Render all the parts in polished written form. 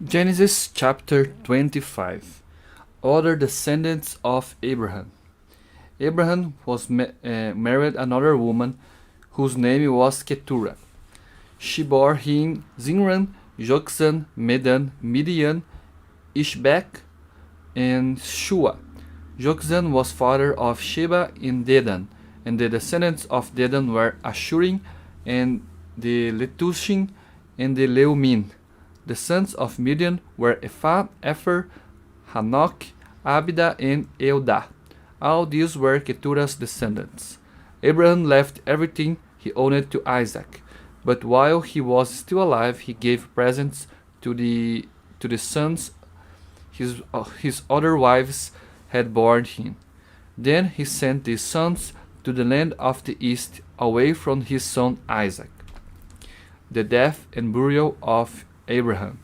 Genesis chapter 25. Other descendants of Abraham. Abraham married another woman whose name was Keturah. She bore him Zinran, Joksan, Medan, Midian, Ishbak, and Shua. Joksan was father of Sheba in Dedan, and the descendants of Dedan were Ashurim, and the Letushim, and the Leumim. The sons of Midian were Ephah, Epher, Hanok, Abida, and Eudah. All these were Keturah's descendants. Abraham left everything he owned to Isaac, but while he was still alive, he gave presents to the sons his other wives had borne him. Then he sent these sons to the land of the east, away from his son Isaac. The death and burial of Abraham.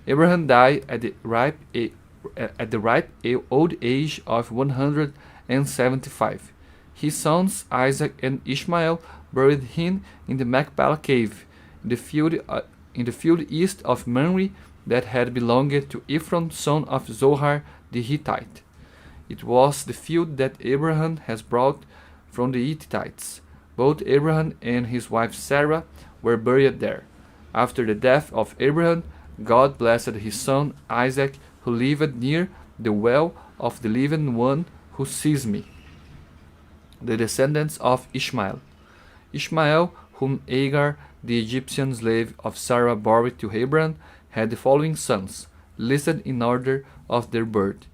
Abraham died at the ripe old age of 175. His sons Isaac and Ishmael buried him in the Machpelah cave, in the field east of Mamre that had belonged to Ephron, son of Zohar the Hittite. It was the field that Abraham has brought from the Hittites. Both Abraham and his wife Sarah were buried there. After the death of Abraham, God blessed his son Isaac, who lived near the well of the living one who sees me. The descendants of Ishmael. Ishmael, whom Agar, the Egyptian slave of Sarah, bore to Abraham, had the following sons, listed in order of their birth: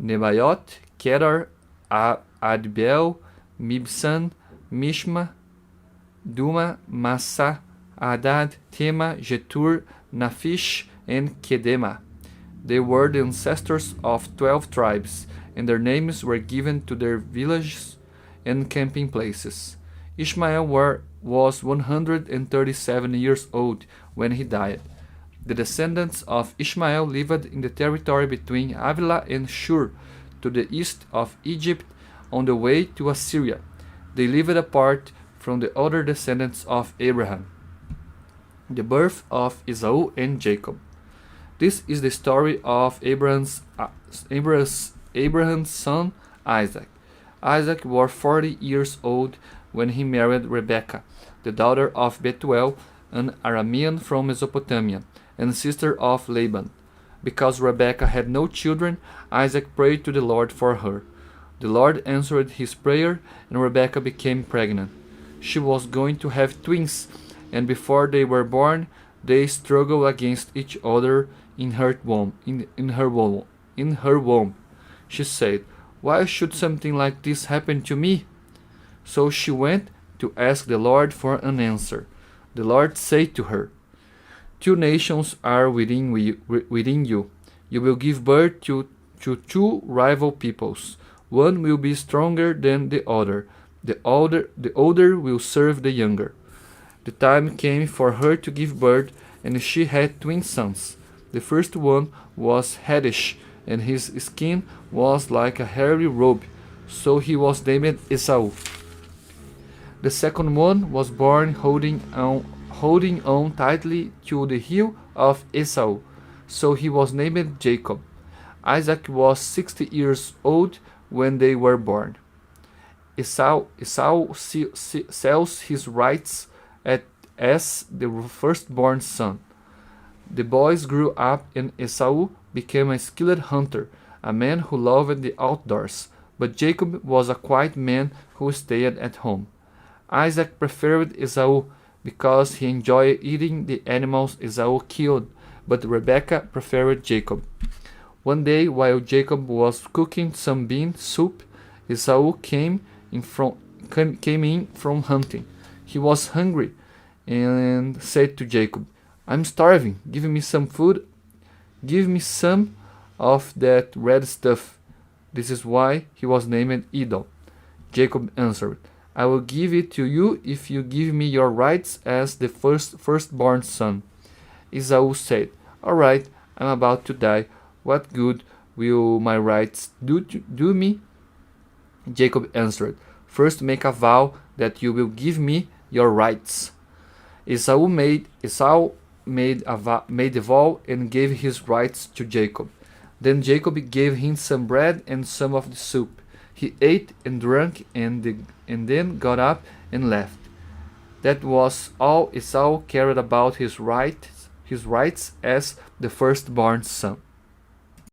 Nebaioth, Kedar, Adbeel, Mibsam, Mishma, Duma, Massa, Adad, Tema, Jetur, Naphish, and Kedema. They were the ancestors of 12 tribes, and their names were given to their villages and camping places. Ishmael was 137 years old when he died. The descendants of Ishmael lived in the territory between Avila and Shur, to the east of Egypt, on the way to Assyria. They lived apart from the other descendants of Abraham. The birth of Esau and Jacob. This is the story of Abraham's son Isaac. Isaac was 40 years old when he married Rebekah, the daughter of Bethuel, an Aramean from Mesopotamia, and sister of Laban. Because Rebekah had no children, Isaac prayed to the Lord for her. The Lord answered his prayer, and Rebekah became pregnant. She was going to have twins, and before they were born, they struggled against each other in her womb. She said, "Why should something like this happen to me?" So she went to ask the Lord for an answer. The Lord said to her, "Two nations are within you. You will give birth to two rival peoples. One will be stronger than the other. The older will serve the younger." The time came for her to give birth, and she had twin sons. The first one was Hadish, and his skin was like a hairy robe, so he was named Esau. The second one was born holding on tightly to the heel of Esau, so he was named Jacob. Isaac was 60 years old when they were born. Esau sells his rights as the firstborn son. The boys grew up, and Esau became a skilled hunter, a man who loved the outdoors, but Jacob was a quiet man who stayed at home. Isaac preferred Esau because he enjoyed eating the animals Esau killed, but Rebekah preferred Jacob. One day, while Jacob was cooking some bean soup, Esau came in from hunting. He was hungry and said to Jacob, "I'm starving. Give me some food. Give me some of that red stuff." This is why he was named Edom. Jacob answered, "I will give it to you if you give me your rights as the firstborn son." Esau said, "All right, I'm about to die. What good will my rights do me?" Jacob answered, "First make a vow that you will give me your rights." Esau made a vow and gave his rights to Jacob. Then Jacob gave him some bread and some of the soup. He ate and drank and then got up and left. That was all Esau cared about his rights as the firstborn son.